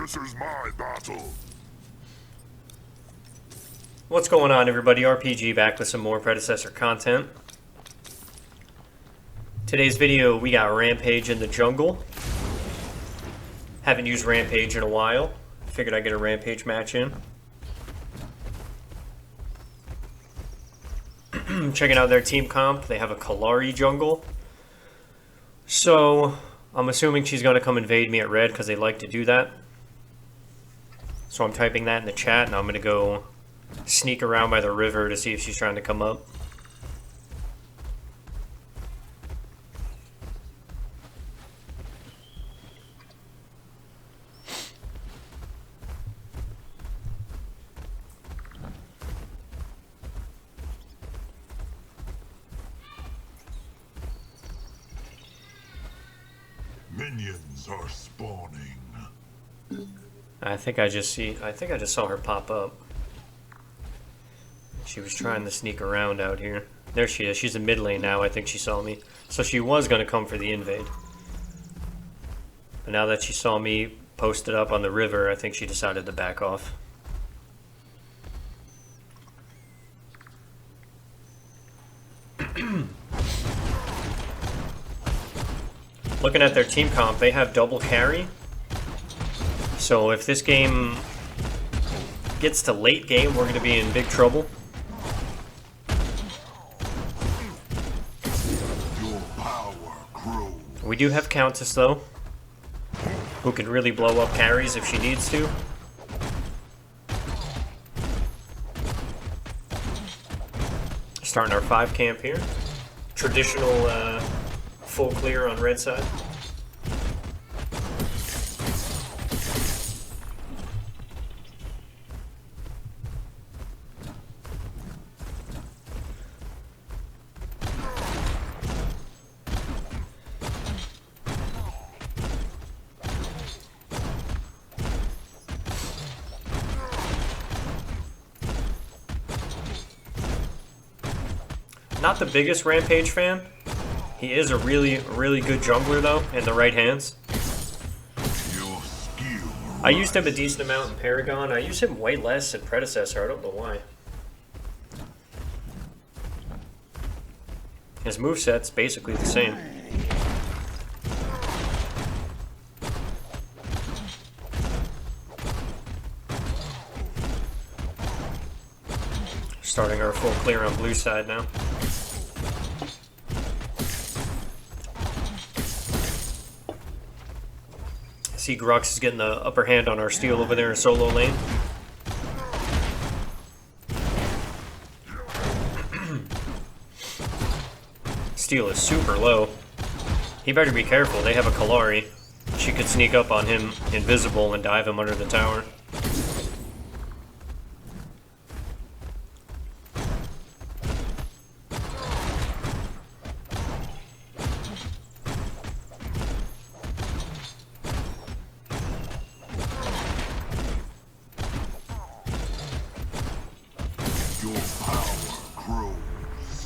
This is my battle. What's going on, everybody? RPG back with some more Predecessor content. Today's video, we got Rampage in the jungle. Haven't used Rampage in a while. Figured I'd get a Rampage match in. Checking out their team comp. They have a Kalari jungle. So, I'm assuming she's going to come invade me at red because they like to do that. So I'm typing that in the chat, and I'm going to go sneak around by the river to see if she's trying to come up. Minions are spawning. I think I just saw her pop up. She was trying to sneak around out here. There she is. She's in mid lane now. I think she saw me. So she was going to come for the invade. But now that she saw me posted up on the river, I think she decided to back off. Looking at their team comp, they have double carry. So if this game gets to late game, we're going to be in big trouble. Your power grows. We do have Countess, though, who can really blow up carries if she needs to. Starting our 5 camp here. Traditional full clear on red side. Not the biggest Rampage fan. He is a really good jungler, though, in the right hands. I used him a decent amount in Paragon. I use him way less in Predecessor. I don't know why. His moveset's basically the same. Starting our full clear on blue side now. See, Grux is getting the upper hand on our steal over there in solo lane. Steal is super low. He better be careful. They have a Kalari. She could sneak up on him invisible and dive him under the tower.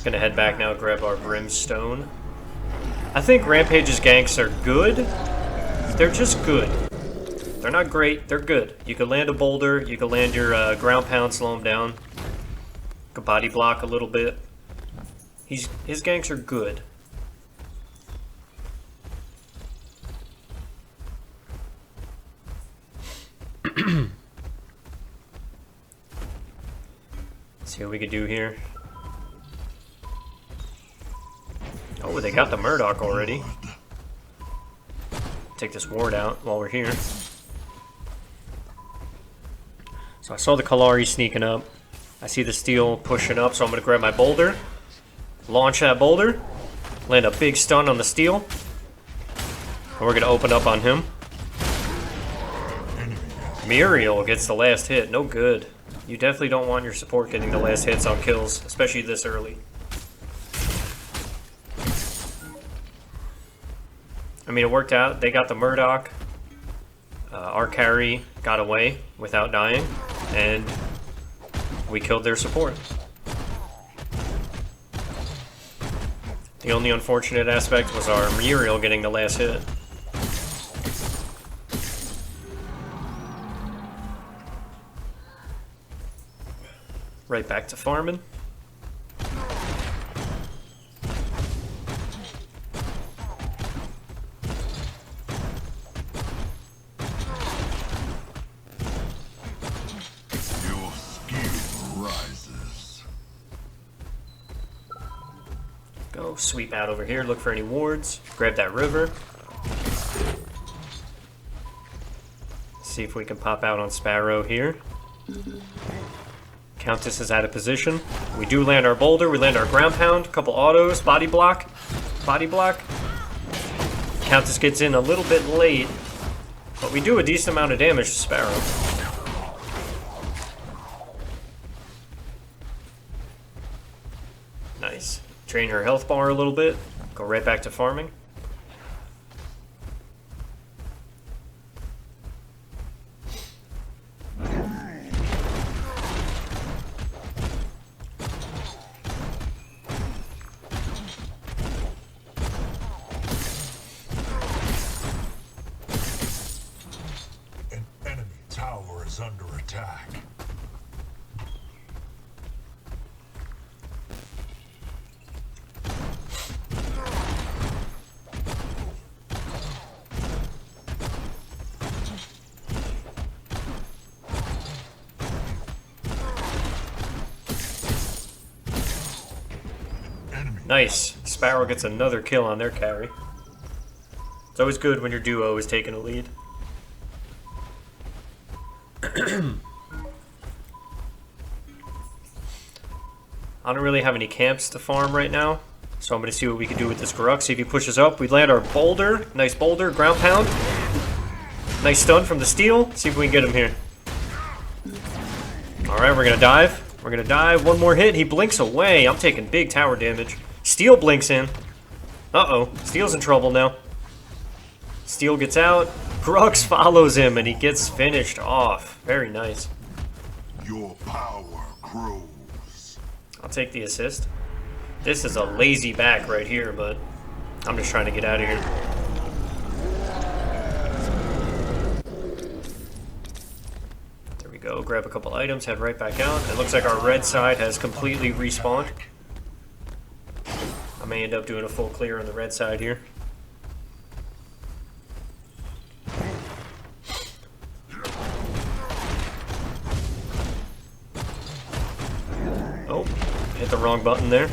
Gonna head back now, grab our Brimstone. I think Rampage's ganks are good. They're just good. They're not great, they're good. You can land a boulder, you can land your ground pound, slow him down. You can body block a little bit. His ganks are good. Let's see what we can do here. Oh, they got the Murdoch already. Take this ward out while we're here. So I saw the Kalari sneaking up. I see the steal pushing up, so I'm going to grab my boulder. Launch that boulder. Land a big stun on the steal. And we're going to open up on him. Muriel gets the last hit. No good. You definitely don't want your support getting the last hits on kills, especially this early. I mean, it worked out. They got the Murdoch. Our carry got away without dying, and we killed their support. The only unfortunate aspect was our Muriel getting the last hit. Right back to farming. Your skill rises. Go sweep out over here, look for any wards, grab that river. See if we can pop out on Sparrow here. Countess is out of position. We do land our boulder, we land our ground pound, couple autos, body block, body block. Countess gets in a little bit late, but we do a decent amount of damage to Sparrow. Nice. Drain her health bar a little bit, go right back to farming. An enemy tower is under attack. Nice. Sparrow gets another kill on their carry. It's always good when your duo is taking a lead. I don't really have any camps to farm right now, so I'm going to see what we can do with this Grux. See if he pushes up. We land our boulder. Nice boulder. Ground pound. Nice stun from the steel. See if we can get him here. Alright, we're going to dive. We're going to dive. One more hit. He blinks away. I'm taking big tower damage. Steel blinks in. Uh-oh. Steel's in trouble now. Steel gets out. Grux follows him, and he gets finished off. Very nice. Your power grows. I'll take the assist. This is a lazy back right here, but I'm just trying to get out of here. There we go. Grab a couple items, head right back out. It looks like our red side has completely respawned. I may end up doing a full clear on the red side here. Oh, hit the wrong button there.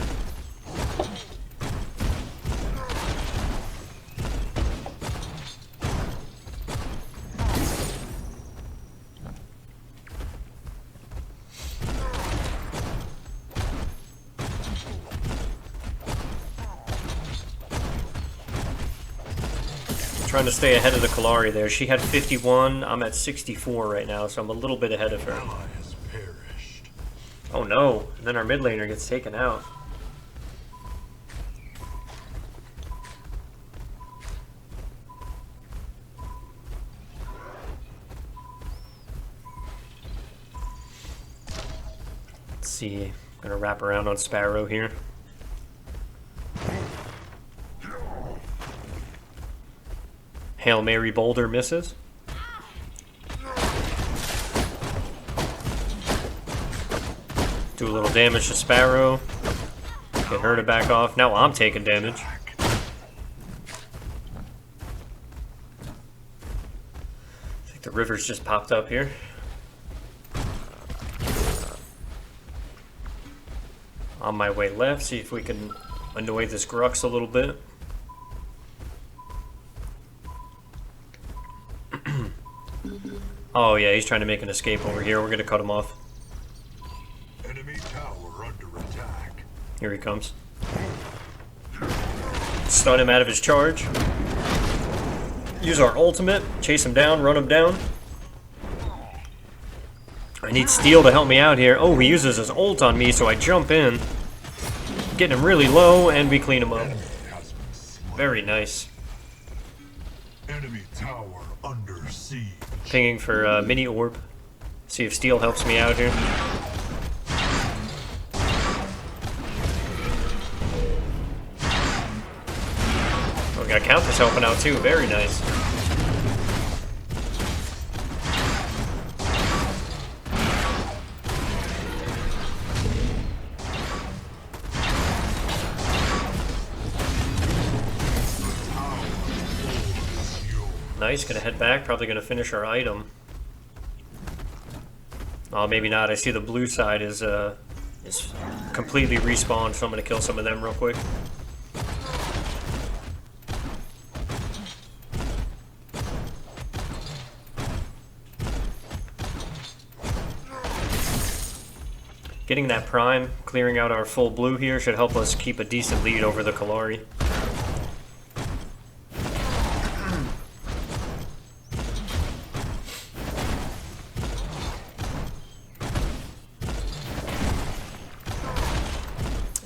Trying to stay ahead of the Kalari there. She had 51, I'm at 64 right now, so I'm a little bit ahead of her. Ally has perished. Oh no, and then our mid laner gets taken out. Let's see, I'm gonna wrap around on Sparrow here. Hail Mary Boulder misses. Do a little damage to Sparrow. Get her to back off. Now I'm taking damage. I think the river's just popped up here. On my way left, see if we can annoy this Grux a little bit. Oh yeah, he's trying to make an escape over here. We're gonna cut him off. Enemy tower under attack. Here he comes. Stun him out of his charge. Use our ultimate. Chase him down, run him down. I need Steel to help me out here. Oh, he uses his ult on me, so I jump in. Getting him really low, and we clean him up. Enemy has been slain. Very nice. Enemy tower under siege. Pinging for mini orb. See if Steel helps me out here. Oh, we got Countess helping out too. Very nice. Nice, gonna head back, probably gonna finish our item. Oh, maybe not. I see the blue side is completely respawned, so I'm gonna kill some of them real quick. Getting that prime, clearing out our full blue here should help us keep a decent lead over the Kalari.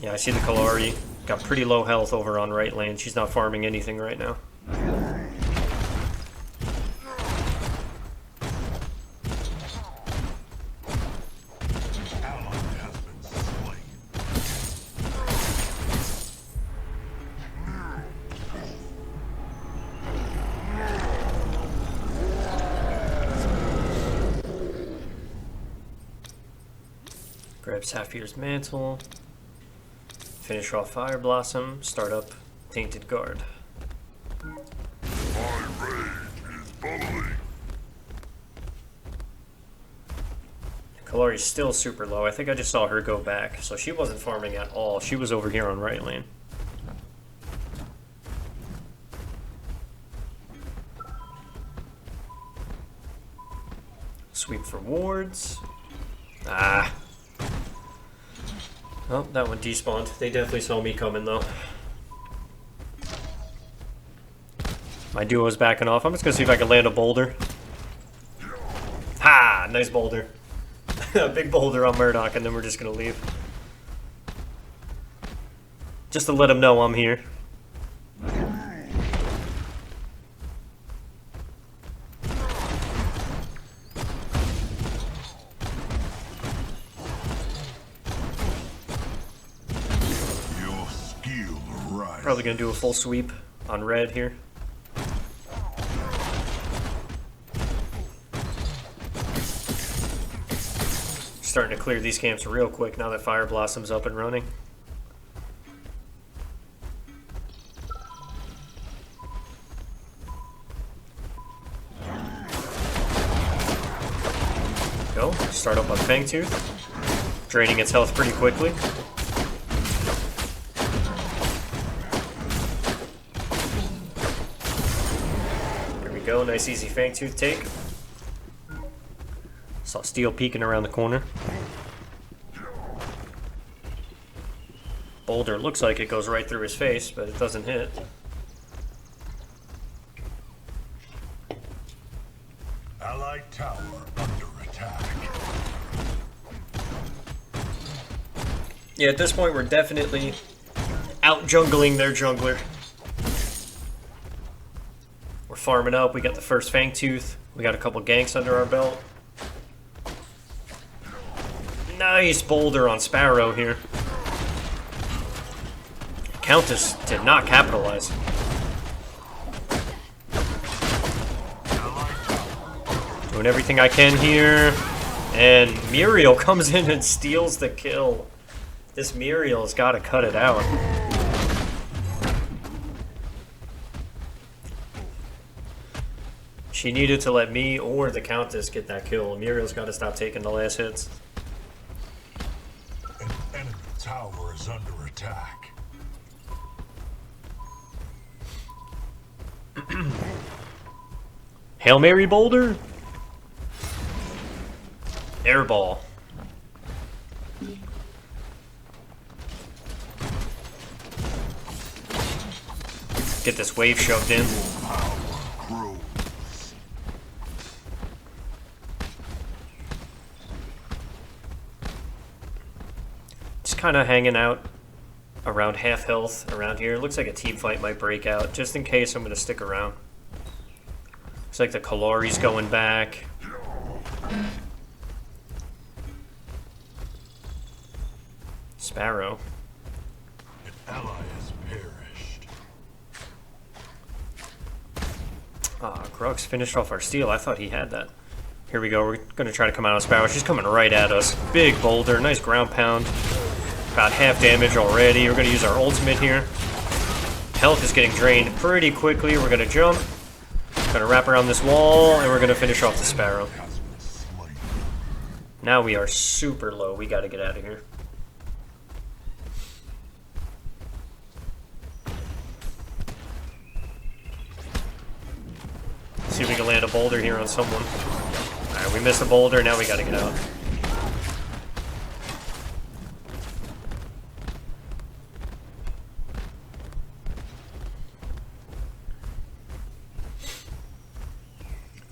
Yeah, I see the Kalari. Got pretty low health over on right lane. She's not farming anything right now. Grab Sapphire's Mantle. Finish off Fire Blossom. Start up Tainted Guard. My rage is bubbling. Kalari's still super low. I think I just saw her go back. So she wasn't farming at all. She was over here on right lane. Sweep for wards. Ah. Oh, that one despawned. They definitely saw me coming, though. My duo's backing off. I'm just gonna see if I can land a boulder. Ha! Nice boulder. A big boulder on Murdoch, and then we're just gonna leave. Just to let him know I'm here. Probably gonna do a full sweep on red here. Starting to clear these camps real quick now that Fire Blossom's up and running. Go. Start up on Fangtooth. Draining its health pretty quickly. Go, nice easy Fangtooth take. Saw Steel peeking around the corner. Boulder looks like it goes right through his face, but it doesn't hit. Allied tower under attack. Yeah, at this point we're definitely out jungling their jungler. We're farming up. We got the first Fangtooth. We got a couple ganks under our belt. Nice boulder on Sparrow here. Countess did not capitalize. Doing everything I can here. And Muriel comes in and steals the kill. This Muriel's got to cut it out. She needed to let me or the Countess get that kill. Muriel's got to stop taking the last hits. An enemy tower is under attack. Hail Mary Boulder. Airball. Get this wave shoved in. Just kind of hanging out around half health around here. Looks like a team fight might break out. Just in case, I'm going to stick around. Looks like the Kalari's going back. Sparrow. An ally has perished. Ah, Grux finished off our steal. I thought he had that. Here we go. We're going to try to come out on Sparrow. She's coming right at us. Big boulder. Nice ground pound. About half damage already. We're going to use our ultimate here. Health is getting drained pretty quickly. We're going to jump. Gonna wrap around this wall, and we're gonna finish off the Sparrow. Now we are super low. We gotta get out of here. See if we can land a boulder here on someone. Alright, we missed a boulder. Now we gotta get out.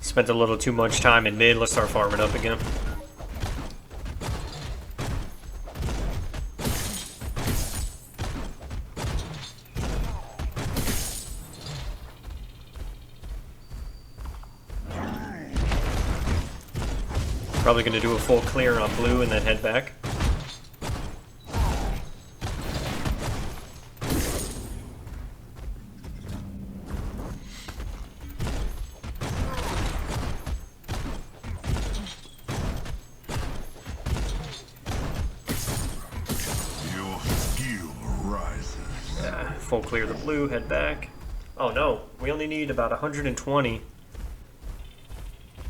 Spent a little too much time in mid. Let's start farming up again. Probably going to do a full clear on blue and then head back. Full clear the blue, head back. Oh no, we only need about 120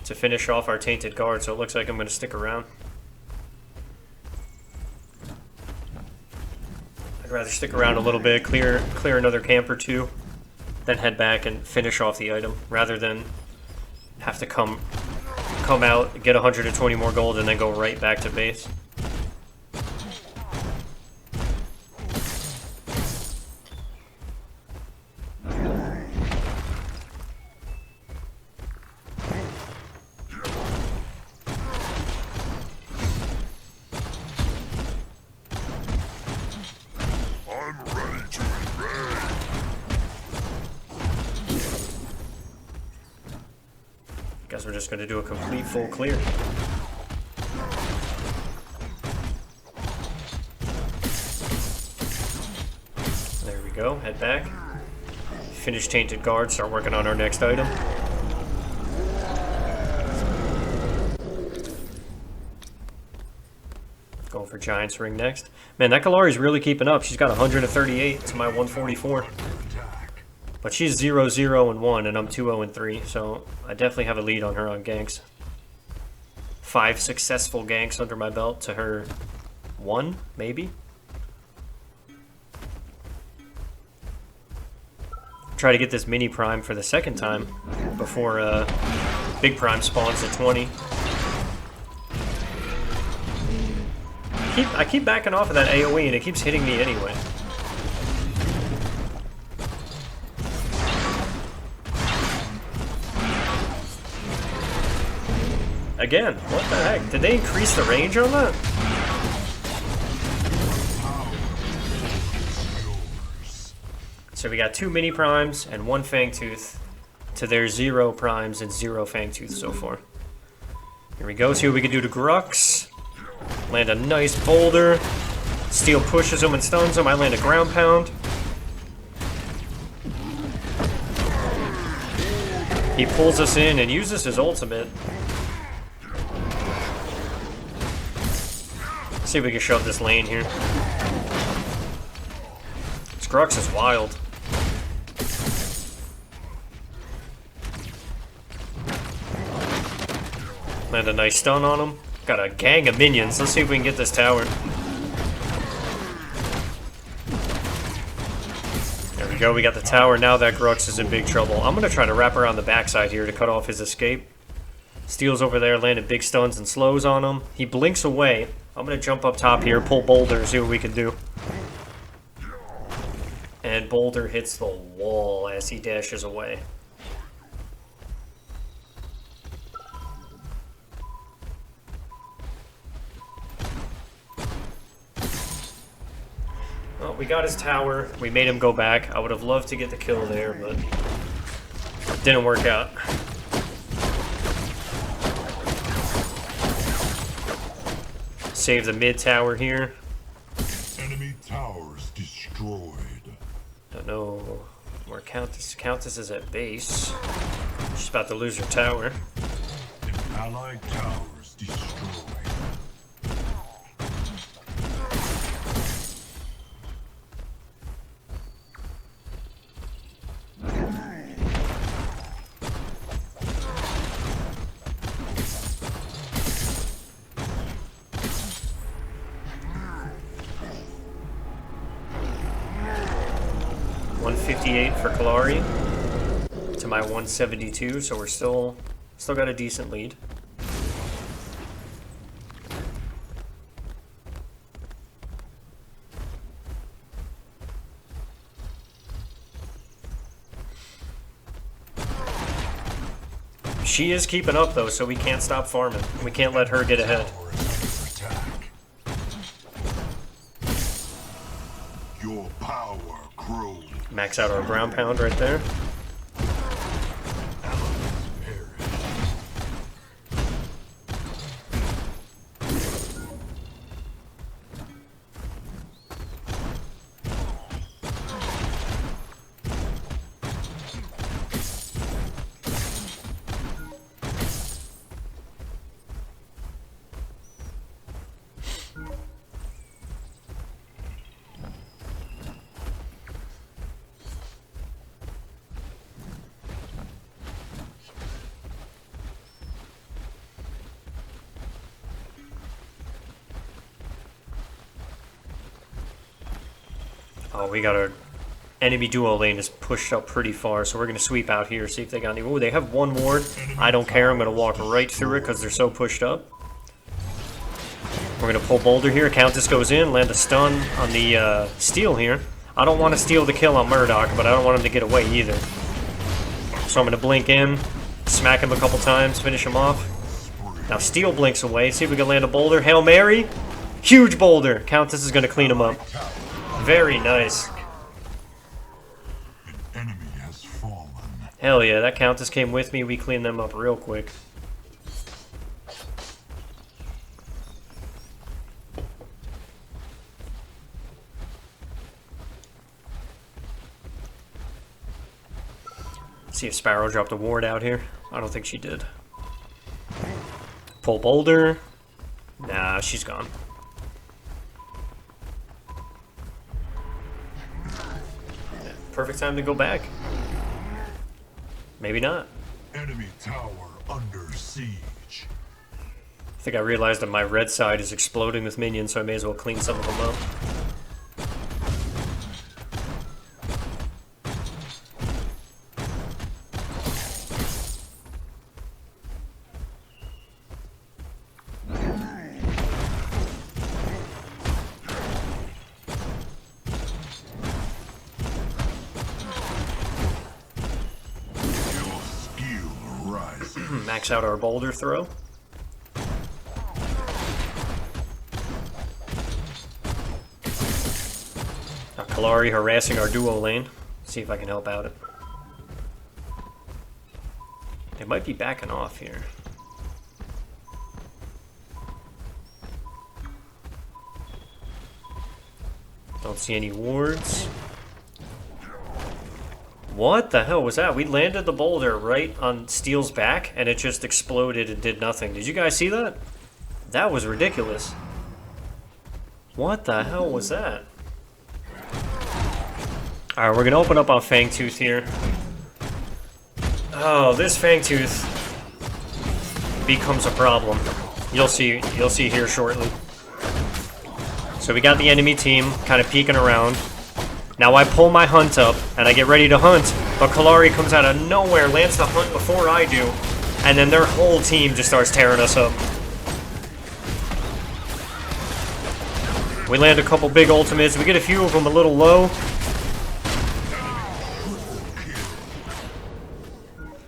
to finish off our tainted guard, so it looks like I'm going to stick around. I'd rather stick around a little bit, clear another camp or two, then head back and finish off the item, rather than have to come out, get 120 more gold, and then go right back to base. Guess we're just going to do a complete full clear. There we go, head back. Finish Tainted Guard, start working on our next item. Going for Giant's Ring next. Man, that Kalari's really keeping up. She's got 138 to my 144. But she's 0-0-1, and I'm 2-0-3, so I definitely have a lead on her on ganks. 5 successful ganks under my belt to her 1, maybe? Try to get this mini prime for the second time before big prime spawns at 20. I keep backing off of that AoE, and it keeps hitting me anyway. Again, what the heck? Did they increase the range on that? So we got 2 mini primes and 1 Fangtooth to their 0 primes and 0 Fangtooth so far. Here we go, see what we can do to Grux. Land a nice boulder. Steel pushes him and stuns him. I land a ground pound. He pulls us in and uses his ultimate. See if we can shove this lane here. This Grux is wild. Land a nice stun on him. Got a gang of minions. Let's see if we can get this tower. There we go. We got the tower. Now that Grux is in big trouble. I'm going to try to wrap around the backside here to cut off his escape. Steel's over there, landed big stuns and slows on him. He blinks away. I'm going to jump up top here, pull Boulder, see what we can do. And Boulder hits the wall as he dashes away. Well, we got his tower. We made him go back. I would have loved to get the kill there, but it didn't work out. Save the mid tower here. Enemy towers destroyed. Don't know where Countess is at base. She's about to lose her tower. Allied towers destroyed. 158 for Kalari to my 172, so we're still got a decent lead. She is keeping up though, so we can't stop farming. We can't let her get ahead. Your power grows. Max out our ground pound right there. Oh, we got our enemy duo lane is pushed up pretty far, so we're going to sweep out here, see if they got any... Ooh, they have one ward. I don't care. I'm going to walk right through it because they're so pushed up. We're going to pull Boulder here. Countess goes in, land a stun on the steal here. I don't want to steal the kill on Murdoch, but I don't want him to get away either. So I'm going to blink in, smack him a couple times, finish him off. Now Steel blinks away. See if we can land a Boulder. Hail Mary. Huge Boulder. Countess is going to clean him up. Very nice. An enemy has fallen. Hell yeah, that Countess came with me. We cleaned them up real quick. See if Sparrow dropped a ward out here. I don't think she did. Pull Boulder. Nah, she's gone. Perfect time to go back. Maybe not. Enemy tower under siege. I think I realized that my red side is exploding with minions, so I may as well clean some of them up. Max out our Boulder throw. Now Kalari harassing our duo lane. See if I can help out it. They might be backing off here. Don't see any wards. What the hell was that? We landed the Boulder right on Steel's back, and it just exploded and did nothing. Did you guys see that? That was ridiculous. What the hell was that? Alright, we're going to open up on Fangtooth here. Oh, this Fangtooth becomes a problem. You'll see here shortly. So we got the enemy team kind of peeking around. Now I pull my hunt up, and I get ready to hunt, but Kalari comes out of nowhere, lands the hunt before I do, and then their whole team just starts tearing us up. We land a couple big ultimates, we get a few of them a little low.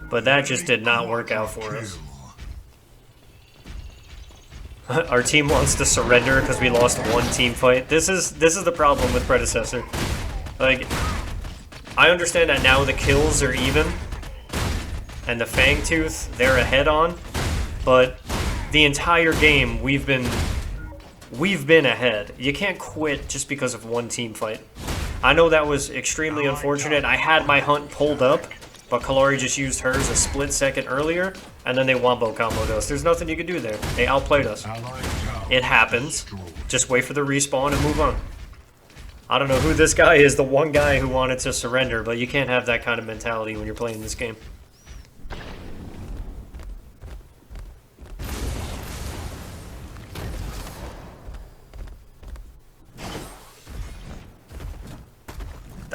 But that just did not work out for us. Our team wants to surrender because we lost one team fight. This is the problem with Predecessor. Like, I understand that now the kills are even, and the Fangtooth they're ahead on, but the entire game we've been ahead. You can't quit just because of one team fight. I know that was extremely unfortunate. I had my hunt pulled up, but Kalari just used hers a split second earlier, and then they wombo comboed us. There's nothing you could do there. They outplayed us. It happens. Just wait for the respawn and move on. I don't know who this guy is, the one guy who wanted to surrender, but you can't have that kind of mentality when you're playing this game.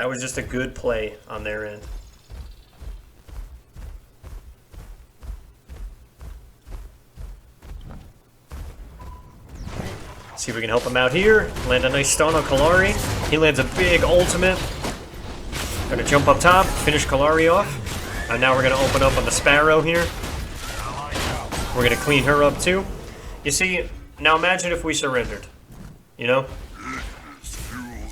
That was just a good play on their end. See if we can help him out here. Land a nice stun on Kalari. He lands a big ultimate. Gonna jump up top, finish Kalari off. And now we're gonna open up on the Sparrow here. We're gonna clean her up too. You see, now imagine if we surrendered. You know?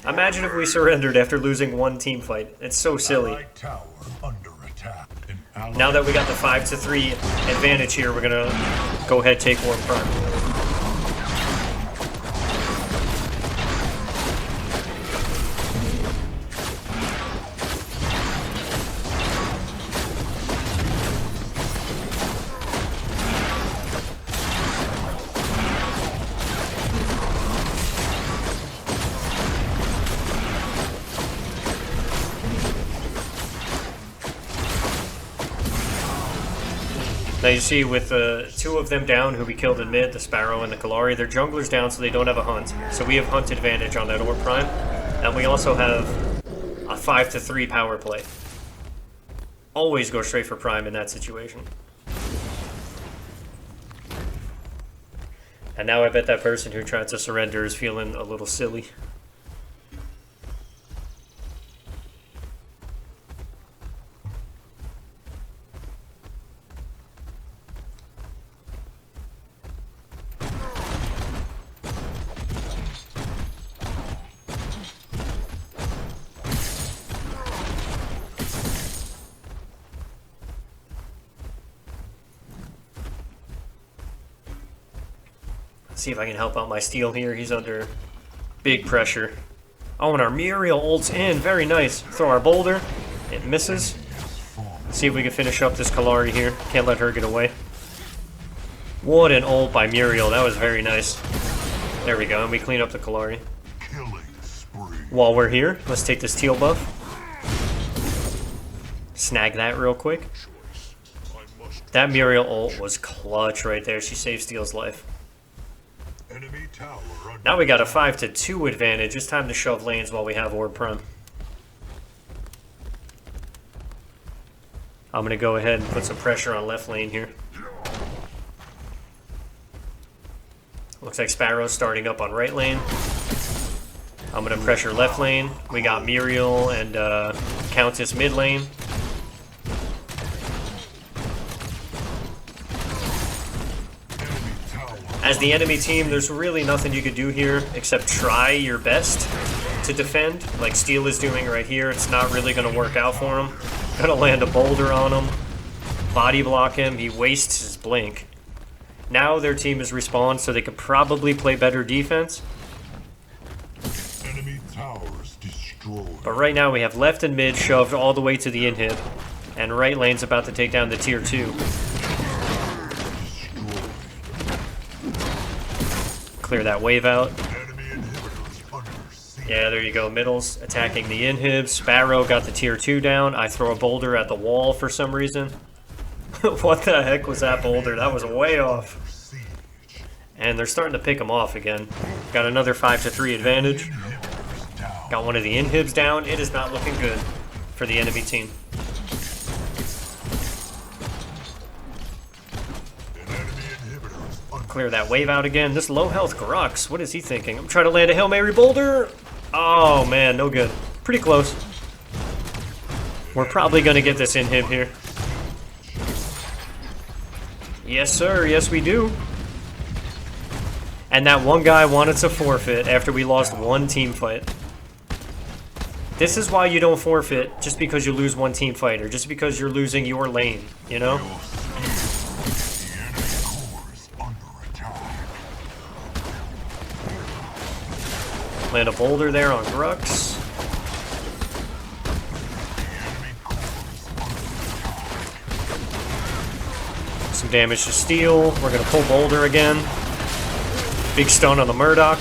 Imagine if we surrendered after losing one team fight. It's so silly. Now that we got the 5-3 advantage here, we're gonna go ahead and take Orb Prime. Now you see with two of them down who we killed in mid, the Sparrow and the Kalari, their jungler's down so they don't have a hunt. So we have hunt advantage on that Orb Prime. And we also have a 5-3 power play. Always go straight for Prime in that situation. And now I bet that person who tried to surrender is feeling a little silly. See if I can help out my Steel here. He's under big pressure. Oh, and our Muriel ults in. Very nice. Throw our Boulder. It misses. See if we can finish up this Kalari here. Can't let her get away. What an ult by Muriel. That was very nice. There we go. And we clean up the Kalari. While we're here, let's take this Teal buff. Snag that real quick. That Muriel ult was clutch right there. She saved Steel's life. Now we got a 5-2 advantage. It's time to shove lanes while we have Orb Prime. I'm going to go ahead and put some pressure on left lane here. Looks like Sparrow's starting up on right lane. I'm going to pressure left lane. We got Muriel and Countess mid lane. As the enemy team, there's really nothing you could do here except try your best to defend, like Steel is doing right here. It's not really going to work out for him. Gonna land a Boulder on him, body block him, he wastes his blink. Now their team is respawned, so they could probably play better defense. Enemy towers destroyed. But right now we have left and mid shoved all the way to the inhib, and right lane's about to take down the tier 2. Clear that wave out. Yeah, there you go. Middle's attacking the inhib. Sparrow got the tier 2 down. I throw a Boulder at the wall for some reason. What the heck was that Boulder? That was way off. And they're starting to pick him off again. Got another 5-3 advantage. Got one of the inhibs down. It is not looking good for the enemy team. Clear that wave out again. This low health Grux, what is he thinking? I'm trying to land a Hail Mary Boulder. Oh man, no good. Pretty close. We're probably going to get this inhib here. Yes sir, yes we do. And that one guy wanted to forfeit after we lost one team fight. This is why you don't forfeit just because you lose one team fight, or just because you're losing your lane, you know? Land a Boulder there on Grux. Some damage to Steel. We're gonna pull Boulder again. Big stun on the Murdoch.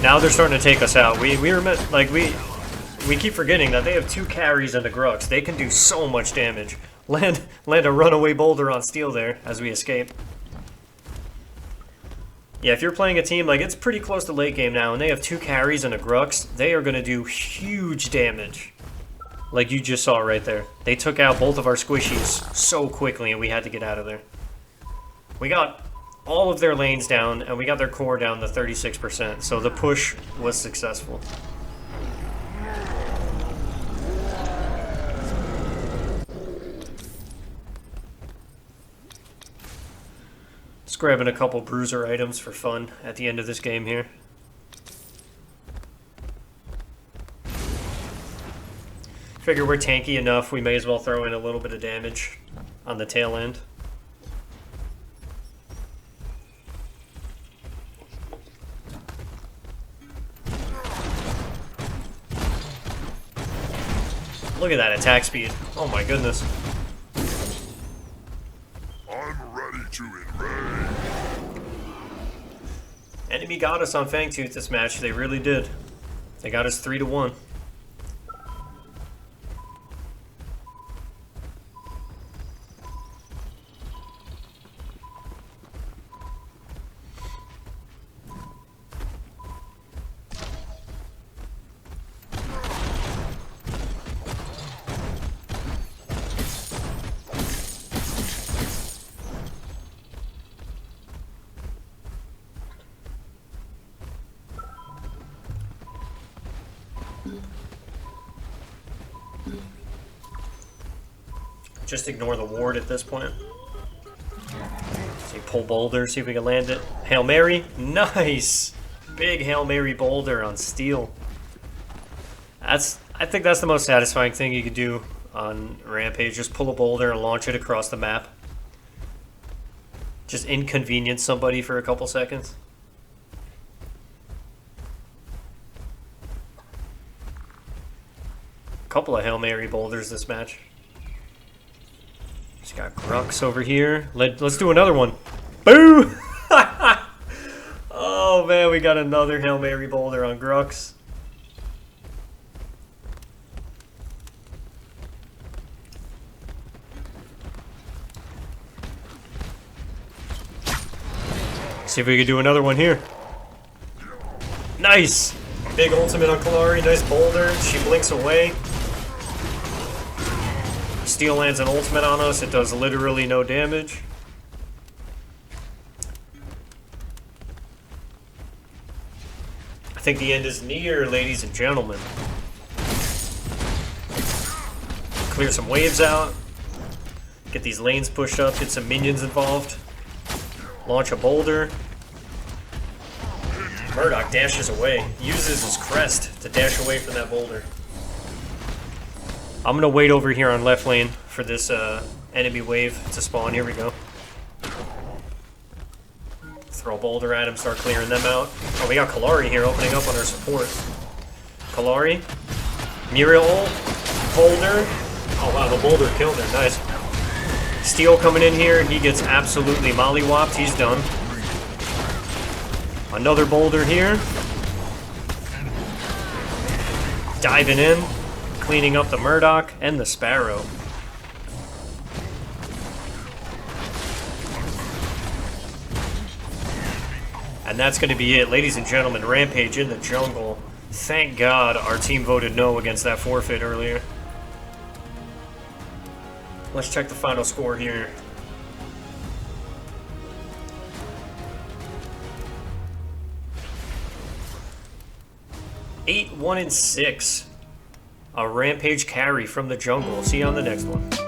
Now they're starting to take us out. We keep forgetting that they have 2 carries and the Grux. They can do so much damage. Land a runaway Boulder on Steel there as we escape. Yeah, if you're playing a team, like, it's pretty close to late game now, and they have 2 carries and a Grux, they are going to do huge damage. Like you just saw right there. They took out both of our squishies so quickly, and we had to get out of there. We got all of their lanes down, and we got their core down to 36%, so the push was successful. Just grabbing a couple bruiser items for fun at the end of this game here. Figure we're tanky enough, we may as well throw in a little bit of damage on the tail end. Look at that attack speed. Oh my goodness. I'm ready to invade. Enemy got us on Fangtooth this match. They really did. They got us 3-1. Just ignore the ward at this point. So you pull boulder, see if we can land it. Hail Mary, nice! Big Hail Mary boulder on steel. I think that's the most satisfying thing you could do on Rampage. Just pull a boulder and launch it across the map. Just inconvenience somebody for a couple seconds. Couple of Hail Mary boulders this match. Just got Grux over here. Let's do another one. Boo! Oh man, we got another Hail Mary boulder on Grux. See if we can do another one here. Nice! Big ultimate on Kalari, nice boulder. She blinks away. Steel lands an ultimate on us, it does literally no damage. I think the end is near, ladies and gentlemen. Clear some waves out. Get these lanes pushed up, get some minions involved. Launch a boulder. Murdoch dashes away, uses his crest to dash away from that boulder. I'm gonna wait over here on left lane for this enemy wave to spawn. Here we go. Throw a boulder at him, start clearing them out. Oh, we got Kalari here opening up on our support. Kalari, Muriel, boulder. Oh wow, the boulder killed her, nice. Steel coming in here, he gets absolutely mollywopped, he's done. Another boulder here. Diving in. Cleaning up the Murdoch and the Sparrow. And that's going to be it. Ladies and gentlemen, Rampage in the jungle. Thank God our team voted no against that forfeit earlier. Let's check the final score here. 8-1-6. A Rampage carry from the jungle. See you on the next one.